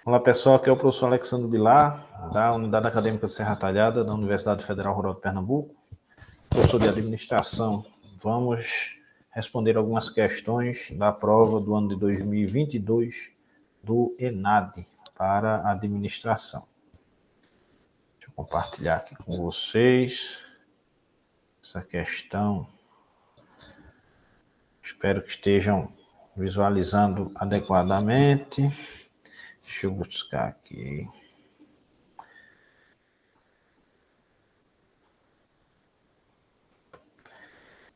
Olá pessoal, aqui é o professor Alexandre Bilar, da Unidade Acadêmica de Serra Talhada, da Universidade Federal Rural de Pernambuco, professor de administração. Vamos responder algumas questões da prova do ano de 2022 do ENAD para administração. Deixa eu compartilhar aqui com vocês essa questão. Espero que estejam visualizando adequadamente. Deixa eu buscar aqui.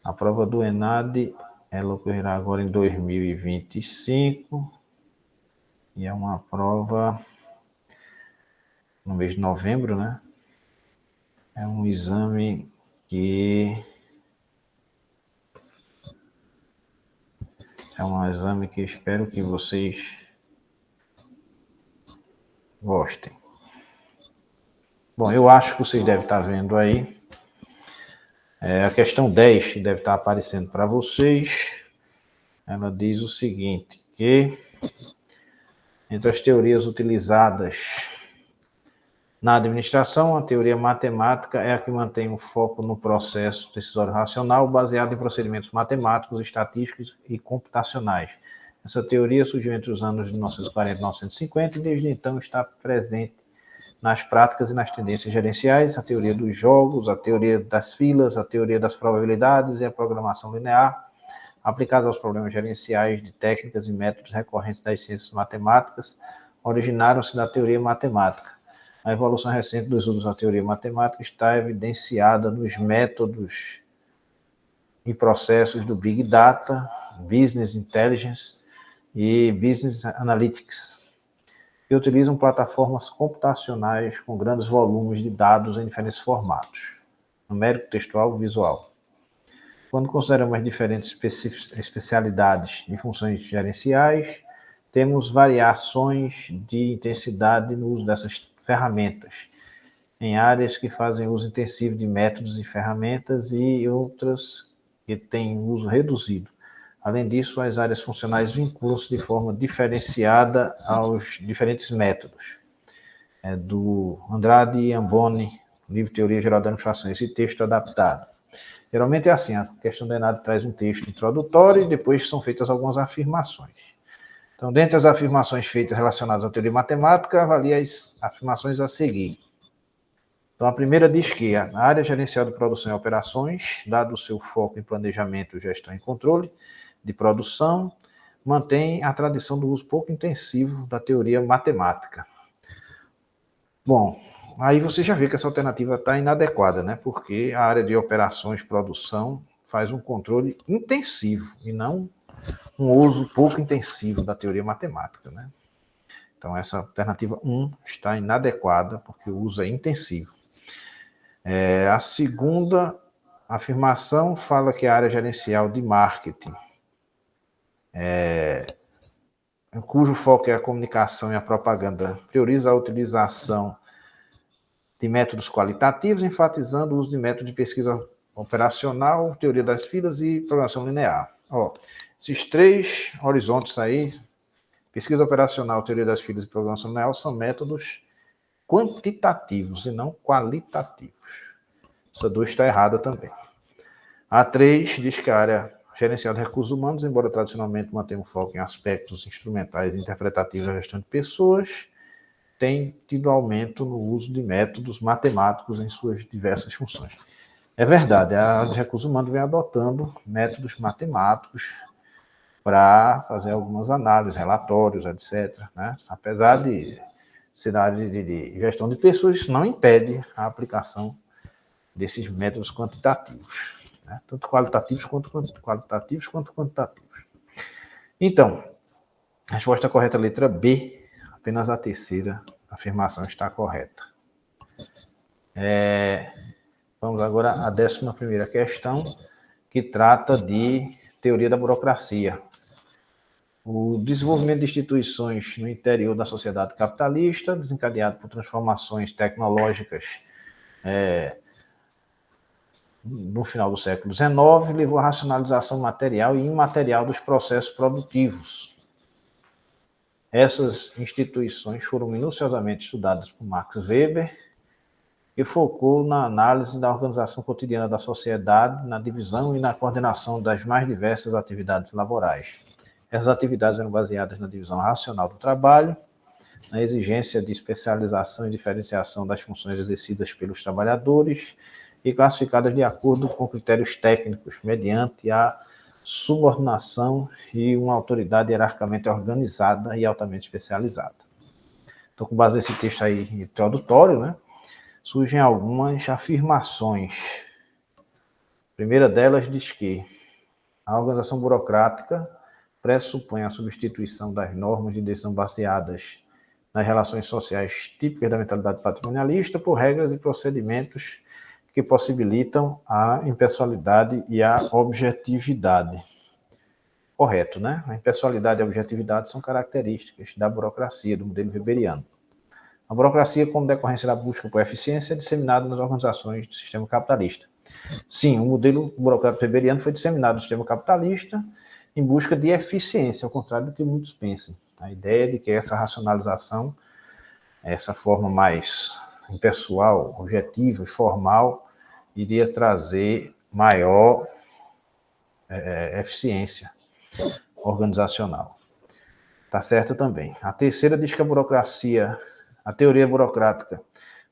A prova do ENAD, ela ocorrerá agora em 2025 e é uma prova no mês de novembro, né? É um exame que espero que vocês gostem. Bom, eu acho que vocês devem estar vendo aí. A questão 10 que deve estar aparecendo para vocês. Ela diz o seguinte, que entre as teorias utilizadas na administração, a teoria matemática é a que mantém o foco no processo decisório racional baseado em procedimentos matemáticos, estatísticos e computacionais. Essa teoria surgiu entre os anos de 1940 e 1950 e desde então está presente nas práticas e nas tendências gerenciais, a teoria dos jogos, a teoria das filas, a teoria das probabilidades e a programação linear, aplicadas aos problemas gerenciais de técnicas e métodos recorrentes das ciências matemáticas, originaram-se da teoria matemática. A evolução recente dos usos da teoria matemática está evidenciada nos métodos e processos do Big Data, Business Intelligence e Business Analytics, que utilizam plataformas computacionais com grandes volumes de dados em diferentes formatos, numérico, textual e visual. Quando consideramos as diferentes especialidades e funções gerenciais, temos variações de intensidade no uso dessas ferramentas, em áreas que fazem uso intensivo de métodos e ferramentas e outras que têm uso reduzido. Além disso, as áreas funcionais vinculam-se de forma diferenciada aos diferentes métodos. É do Andrade Amboni, livro Teoria Geral da Administração, esse texto adaptado. Geralmente é assim, a questão do ENAD traz um texto introdutório e depois são feitas algumas afirmações. Então, dentre as afirmações feitas relacionadas à teoria matemática, avalie as afirmações a seguir. Então, a primeira diz que a área gerencial de produção e operações, dado o seu foco em planejamento, gestão e controle de produção, mantém a tradição do uso pouco intensivo da teoria matemática. Bom, aí você já vê que essa alternativa está inadequada, né? Porque a área de operações e produção faz um controle intensivo e não um uso pouco intensivo da teoria matemática, né? Então, essa alternativa 1 está inadequada, porque o uso é intensivo. A segunda afirmação fala que a área gerencial de marketing, cujo foco é a comunicação e a propaganda, prioriza a utilização de métodos qualitativos, enfatizando o uso de métodos de pesquisa operacional, teoria das filas e programação linear. Esses três horizontes aí, pesquisa operacional, teoria das filas e programação linear, são métodos quantitativos e não qualitativos. Essa 2 está errada também. A 3 diz que a área gerencial de recursos humanos, embora tradicionalmente mantenha um foco em aspectos instrumentais e interpretativos da gestão de pessoas, tem tido aumento no uso de métodos matemáticos em suas diversas funções. É verdade, a área de recursos humanos vem adotando métodos matemáticos para fazer algumas análises, relatórios, etc. Né? Apesar de ser na área de gestão de pessoas, isso não impede a aplicação desses métodos quantitativos, né? Tanto qualitativos quanto quantitativos. Então, a resposta correta é a letra B, apenas a terceira afirmação está correta. Vamos agora à 11ª questão, que trata de teoria da burocracia. O desenvolvimento de instituições no interior da sociedade capitalista, desencadeado por transformações tecnológicas no final do século XIX, levou à racionalização material e imaterial dos processos produtivos. Essas instituições foram minuciosamente estudadas por Max Weber, que focou na análise da organização cotidiana da sociedade, na divisão e na coordenação das mais diversas atividades laborais. Essas atividades eram baseadas na divisão racional do trabalho, na exigência de especialização e diferenciação das funções exercidas pelos trabalhadores e classificadas de acordo com critérios técnicos, mediante a subordinação e uma autoridade hierarquicamente organizada e altamente especializada. Então, com base nesse texto aí introdutório, né, surgem algumas afirmações. A primeira delas diz que a organização burocrática pressupõe a substituição das normas de decisão baseadas nas relações sociais típicas da mentalidade patrimonialista por regras e procedimentos que possibilitam a impessoalidade e a objetividade. Correto, né? A impessoalidade e a objetividade são características da burocracia, do modelo weberiano. A burocracia, como decorrência da busca por eficiência, é disseminada nas organizações do sistema capitalista. Sim, o modelo burocrático weberiano foi disseminado no sistema capitalista em busca de eficiência, ao contrário do que muitos pensam. A ideia de que essa racionalização, essa forma mais impessoal, objetiva e formal, iria trazer maior eficiência organizacional. Tá certo também. A terceira diz que a teoria burocrática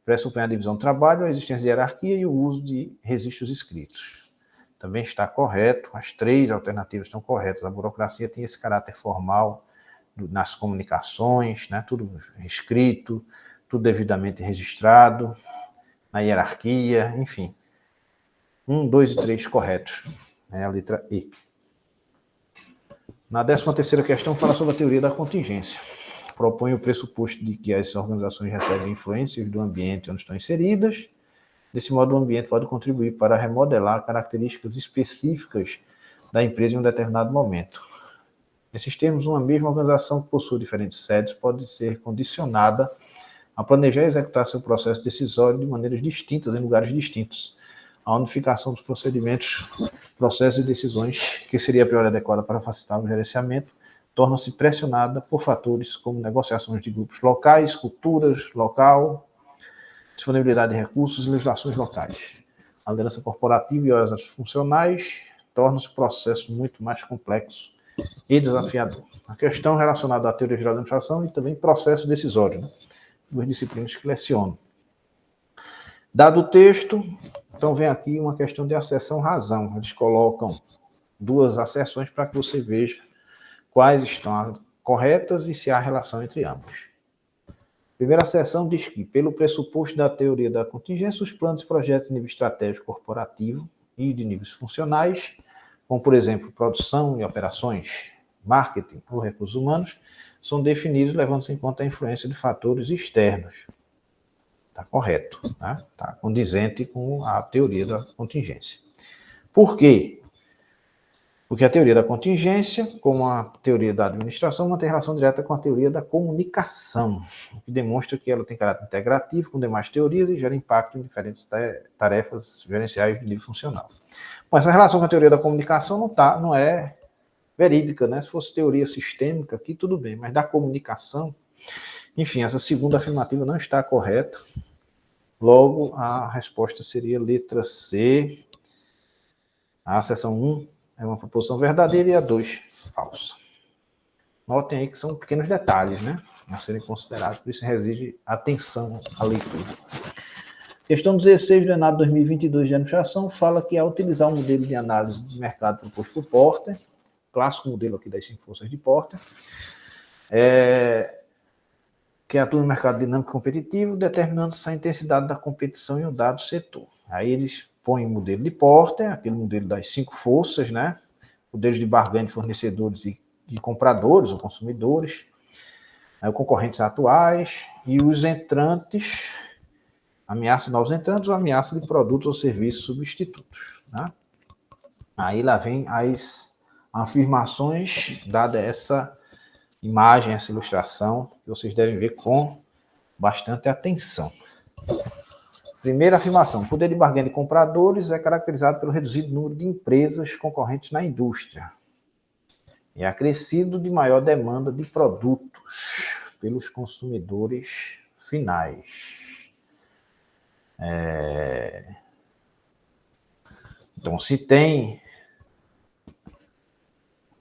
pressupõe a divisão do trabalho, a existência de hierarquia e o uso de registros escritos. Também está correto, as três alternativas estão corretas. A burocracia tem esse caráter formal nas comunicações, né, tudo escrito, tudo devidamente registrado, na hierarquia, enfim. 1, 2 e 3 corretos, né, a letra E. Na 13ª questão, fala sobre a teoria da contingência. Propõe o pressuposto de que as organizações recebem influências do ambiente onde estão inseridas. Desse modo, o ambiente pode contribuir para remodelar características específicas da empresa em um determinado momento. Nesses termos, uma mesma organização que possui diferentes sedes pode ser condicionada a planejar e executar seu processo decisório de maneiras distintas, em lugares distintos. A unificação dos procedimentos, processos e decisões, que seria a priori adequada para facilitar o gerenciamento, torna-se pressionada por fatores como negociações de grupos locais, culturas local, disponibilidade de recursos e legislações locais. A liderança corporativa e as funcionais tornam-se um processo muito mais complexo e desafiador. A questão relacionada à teoria geral da administração e também processo decisório, né? Duas disciplinas que leciono. Dado o texto, então vem aqui uma questão de asserção-razão. Eles colocam duas asserções para que você veja quais estão corretas e se há relação entre ambos. A primeira asserção diz que, pelo pressuposto da teoria da contingência, os planos e projetos de nível estratégico corporativo e de níveis funcionais, como, por exemplo, produção e operações, marketing ou recursos humanos, são definidos levando-se em conta a influência de fatores externos. Está correto, né? Está condizente com a teoria da contingência. Por quê? Porque a teoria da contingência, como a teoria da administração, mantém relação direta com a teoria da comunicação, o que demonstra que ela tem caráter integrativo com demais teorias e gera impacto em diferentes tarefas gerenciais de nível funcional. Mas essa relação com a teoria da comunicação não é verídica, né? Se fosse teoria sistêmica, aqui tudo bem, mas da comunicação, enfim, essa segunda afirmativa não está correta. Logo, a resposta seria letra C. A seção 1 é uma proposição verdadeira e a 2 falsa. Notem aí que são pequenos detalhes, né, a serem considerados, por isso exige atenção à leitura. Questão 16 do ENAD 2022 de administração fala que ao utilizar o modelo de análise de mercado proposto por Porter, clássico modelo aqui das 5 forças de Porter, que atua no mercado dinâmico e competitivo, determinando-se a intensidade da competição em um dado setor. Aí eles põem o modelo de Porter, aquele modelo das 5 forças, né? Modelos de barganha de fornecedores e compradores ou consumidores, aí, os concorrentes atuais e os entrantes, ameaça de novos entrantes ou ameaça de produtos ou serviços substitutos. Né? Aí lá vem as afirmações, dada essa imagem, essa ilustração, que vocês devem ver com bastante atenção. Primeira afirmação, o poder de barganha de compradores é caracterizado pelo reduzido número de empresas concorrentes na indústria. e acrescido de maior demanda de produtos pelos consumidores finais. Então, se tem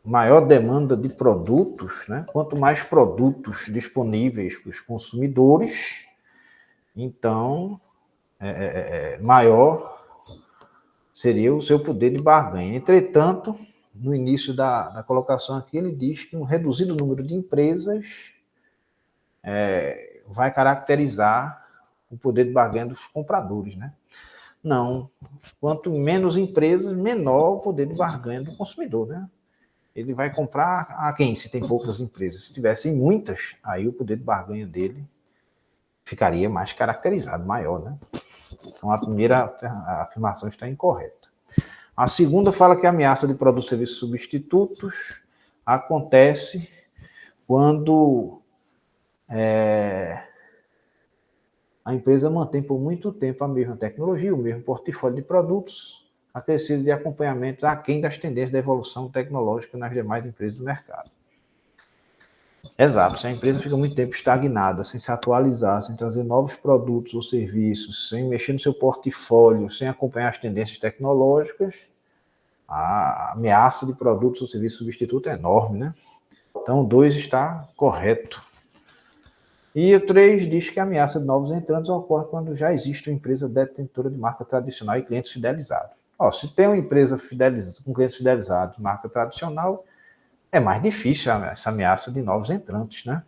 maior demanda de produtos, né? Quanto mais produtos disponíveis para os consumidores, então maior seria o seu poder de barganha. Entretanto, no início da colocação aqui, ele diz que um reduzido número de empresas vai caracterizar o poder de barganha dos compradores, né? Não. Quanto menos empresas, menor o poder de barganha do consumidor, né? Ele vai comprar a quem, se tem poucas empresas? Se tivessem muitas, aí o poder de barganha dele ficaria mais caracterizado, maior, né? Então, a primeira afirmação está incorreta. A segunda fala que a ameaça de produtos e serviços substitutos acontece quando a empresa mantém por muito tempo a mesma tecnologia, o mesmo portfólio de produtos, acrescido de acompanhamento aquém das tendências da evolução tecnológica nas demais empresas do mercado. Exato, se a empresa fica muito tempo estagnada, sem se atualizar, sem trazer novos produtos ou serviços, sem mexer no seu portfólio, sem acompanhar as tendências tecnológicas, a ameaça de produtos ou serviços substitutos é enorme, né? Então, o 2 está correto. E o 3 diz que a ameaça de novos entrantes ocorre quando já existe uma empresa detentora de marca tradicional e clientes fidelizados. Se tem uma empresa com clientes fidelizados, marca tradicional, é mais difícil essa ameaça de novos entrantes, né?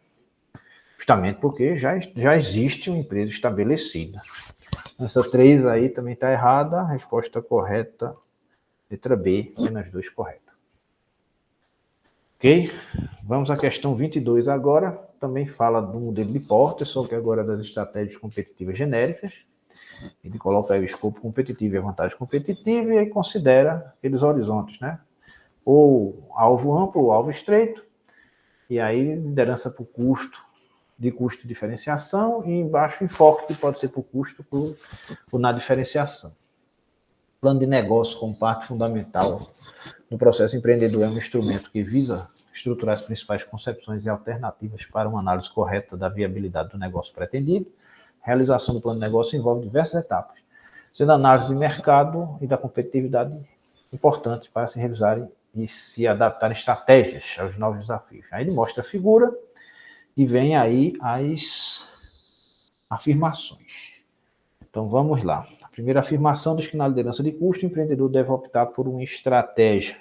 Justamente porque já existe uma empresa estabelecida. Essa 3 aí também está errada, a resposta correta, letra B, apenas 2 correta. Ok? Vamos à questão 22 agora, também fala do modelo de Porter, só que agora das estratégias competitivas genéricas. Ele coloca aí o escopo competitivo e a vantagem competitiva e aí considera aqueles horizontes, né? Ou alvo amplo ou alvo estreito, e aí liderança por custo, de custo diferenciação, e embaixo enfoque, que pode ser por custo por na diferenciação. Plano de negócio como parte fundamental no processo empreendedor é um instrumento que visa estruturar as principais concepções e alternativas para uma análise correta da viabilidade do negócio pretendido. A realização do plano de negócio envolve diversas etapas, sendo a análise de mercado e da competitividade importantes para se realizarem e se adaptarem estratégias aos novos desafios. Aí ele mostra a figura e vem aí as afirmações. Então vamos lá. A primeira afirmação diz que na liderança de custo, o empreendedor deve optar por uma estratégia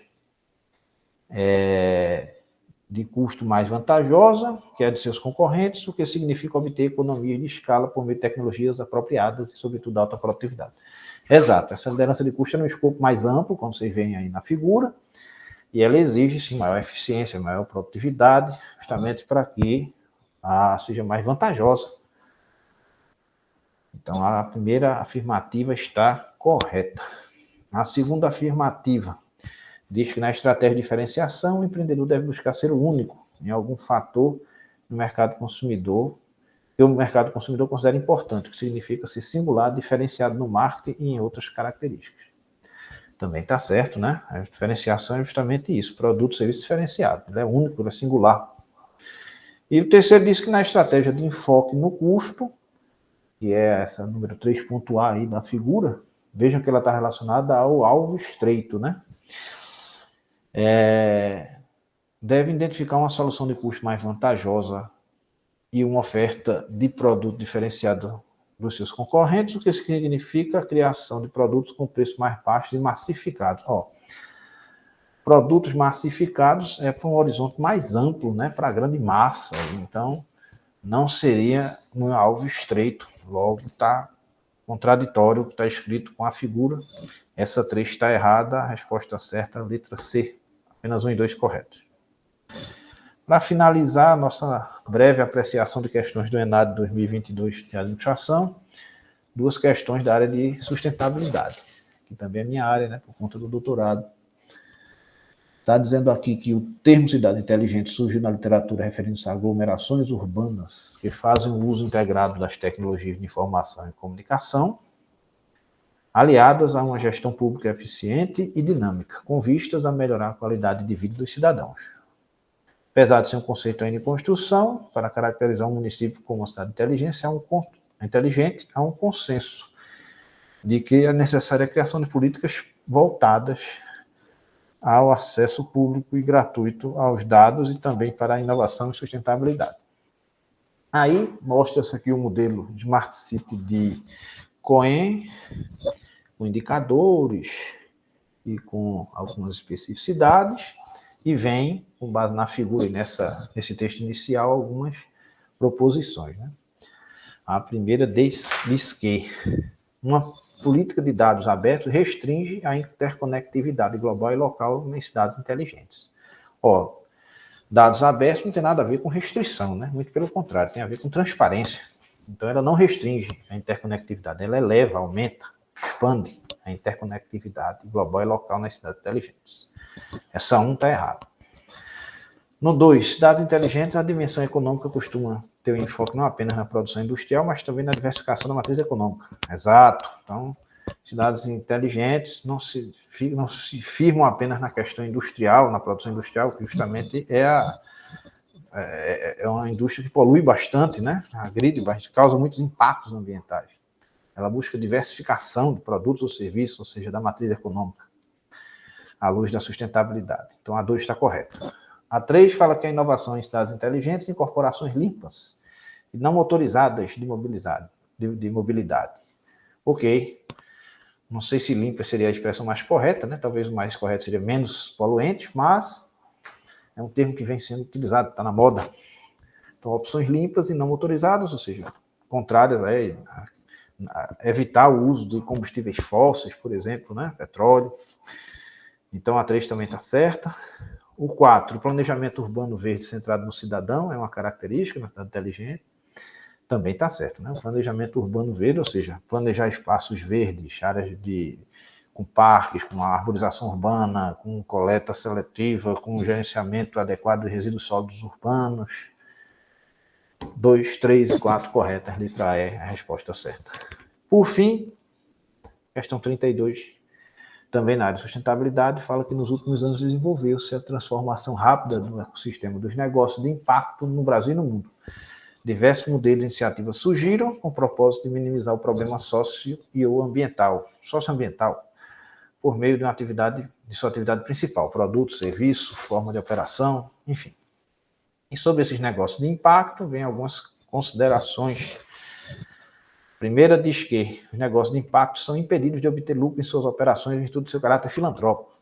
de custo mais vantajosa que a de seus concorrentes, o que significa obter economia de escala por meio de tecnologias apropriadas e, sobretudo, alta produtividade. Exato, essa liderança de custo é um escopo mais amplo, como vocês veem aí na figura, e ela exige, sim, maior eficiência, maior produtividade, justamente para que seja mais vantajosa. Então, a primeira afirmativa está correta. A segunda afirmativa diz que na estratégia de diferenciação, o empreendedor deve buscar ser o único em algum fator no mercado consumidor, que o mercado consumidor considera importante, o que significa ser singular, diferenciado no marketing e em outras características. Também está certo, né? A diferenciação é justamente isso, produto, serviço diferenciado. Ele é único, ele é singular. E o terceiro diz que na estratégia de enfoque no custo, que é essa número 3.A aí da figura, vejam que ela está relacionada ao alvo estreito, né? Deve identificar uma solução de custo mais vantajosa e uma oferta de produto diferenciado dos seus concorrentes, o que significa a criação de produtos com preço mais baixo e massificados. Produtos massificados é para um horizonte mais amplo, né, para a grande massa. Então, não seria um alvo estreito. Logo, está contraditório o que está escrito com a figura. Essa 3 está errada, a resposta certa é a letra C. Apenas 1 e 2 corretos. Para finalizar a nossa breve apreciação de questões do ENAD 2022 de administração, 2 questões da área de sustentabilidade, que também é minha área, né, por conta do doutorado. Está dizendo aqui que o termo cidade inteligente surgiu na literatura referindo-se a aglomerações urbanas que fazem o uso integrado das tecnologias de informação e comunicação, aliadas a uma gestão pública eficiente e dinâmica, com vistas a melhorar a qualidade de vida dos cidadãos. Apesar de ser um conceito ainda em construção, para caracterizar um município como uma cidade inteligente, há um consenso de que é necessária a criação de políticas voltadas ao acesso público e gratuito aos dados e também para a inovação e sustentabilidade. Aí mostra-se aqui o modelo Smart City de Cohen, com indicadores e com algumas especificidades, e vem, com base na figura e nesse texto inicial, algumas proposições. Né? A primeira diz que uma política de dados abertos restringe a interconectividade global e local nas cidades inteligentes. Ó, dados abertos não tem nada a ver com restrição, né? Muito pelo contrário, tem a ver com transparência. Então, ela não restringe a interconectividade, ela eleva, aumenta, expande a interconectividade global e local nas cidades inteligentes. Essa 1 está errada. No 2, cidades inteligentes, a dimensão econômica costuma ter um enfoque não apenas na produção industrial, mas também na diversificação da matriz econômica. Exato. Então, cidades inteligentes não se firmam apenas na questão industrial, na produção industrial, que justamente é uma indústria que polui bastante, né? Agride bastante, causa muitos impactos ambientais. Ela busca diversificação de produtos ou serviços, ou seja, da matriz econômica, à luz da sustentabilidade. Então, a 2 está correta. A 3 fala que a inovação em cidades inteligentes e corporações limpas e não motorizadas de mobilidade. Ok. Não sei se limpa seria a expressão mais correta, né? Talvez o mais correto seria menos poluente, mas é um termo que vem sendo utilizado, está na moda. Então, opções limpas e não motorizadas, ou seja, contrárias a evitar o uso de combustíveis fósseis, por exemplo, né? Petróleo. Então, a 3 também está certa. O 4, planejamento urbano verde centrado no cidadão, é uma característica da cidade inteligente. Também está certo, né? O planejamento urbano verde, ou seja, planejar espaços verdes, áreas com parques, com arborização urbana, com coleta seletiva, com gerenciamento adequado de resíduos sólidos urbanos. 2, 3 e 4 corretas, letra E, a resposta certa. Por fim, questão 32, também na área de sustentabilidade, fala que nos últimos anos desenvolveu-se a transformação rápida do ecossistema dos negócios de impacto no Brasil e no mundo. Diversos modelos de iniciativas surgiram com o propósito de minimizar o problema socioambiental, por meio de sua atividade principal, produto, serviço, forma de operação, enfim. E sobre esses negócios de impacto, vem algumas considerações. Primeira diz que os negócios de impacto são impedidos de obter lucro em suas operações em virtude do seu caráter filantrópico.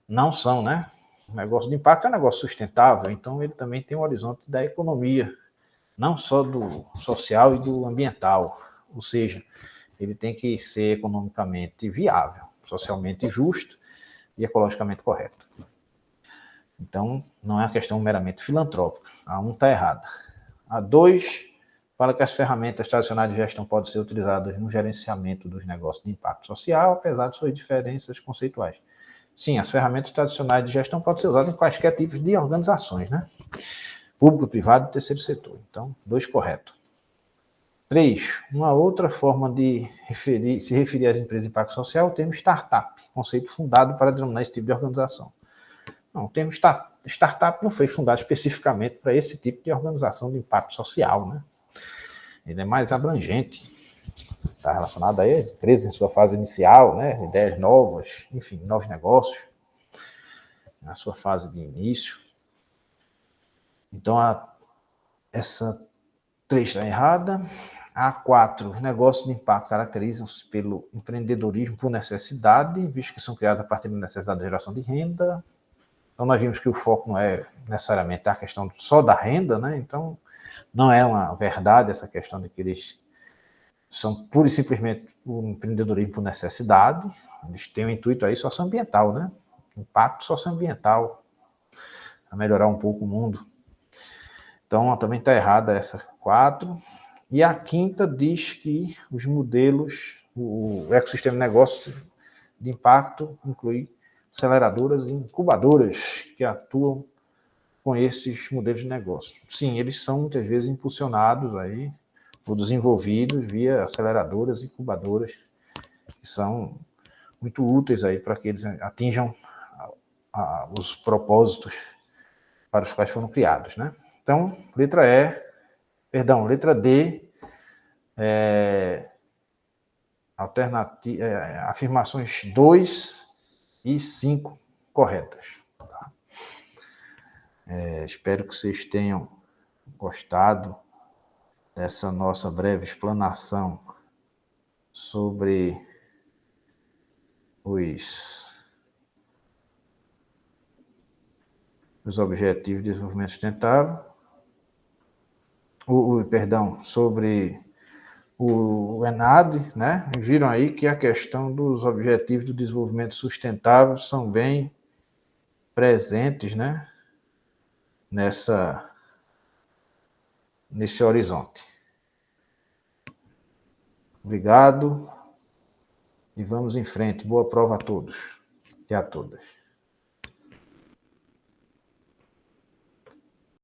Não são, né? O negócio de impacto é um negócio sustentável, então ele também tem um horizonte da economia, não só do social e do ambiental. Ou seja, ele tem que ser economicamente viável, socialmente justo e ecologicamente correto. Então, não é uma questão meramente filantrópica. A 1 está errada. A 2 fala que as ferramentas tradicionais de gestão podem ser utilizadas no gerenciamento dos negócios de impacto social, apesar de suas diferenças conceituais. Sim, as ferramentas tradicionais de gestão podem ser usadas em quaisquer tipos de organizações, né? Público, privado e terceiro setor. Então, 2 correto. 3. Uma outra forma de se referir às empresas de impacto social é o termo startup, conceito fundado para denominar esse tipo de organização. Não, o termo startup não foi fundado especificamente para esse tipo de organização de impacto social, né? Ele é mais abrangente, está relacionado às empresas em sua fase inicial, né? Ideias novas, enfim, novos negócios, na sua fase de início. Então, essa 3 está errada. A 4, negócios de impacto caracterizam-se pelo empreendedorismo por necessidade, visto que são criados a partir da necessidade de geração de renda. Então, nós vimos que o foco não é necessariamente a questão só da renda, né? Então, não é uma verdade essa questão de que eles são pura e simplesmente o empreendedorismo por necessidade. Eles têm o intuito aí socioambiental, né? Impacto socioambiental, a melhorar um pouco o mundo. Então, também está errada essa 4. E a 5ª diz que os modelos, o ecossistema de negócios de impacto inclui aceleradoras e incubadoras que atuam com esses modelos de negócio. Sim, eles são muitas vezes impulsionados aí, ou desenvolvidos via aceleradoras e incubadoras, que são muito úteis aí para que eles atinjam os propósitos para os quais foram criados, né? Então, letra D, afirmações 2 e 5 corretas. Tá? Espero que vocês tenham gostado dessa nossa breve explanação sobre os Objetivos de Desenvolvimento Sustentável, sobre o ENAD, né? Viram aí que a questão dos Objetivos do Desenvolvimento Sustentável são bem presentes, né? Nesse horizonte. Obrigado e vamos em frente. Boa prova a todos e a todas.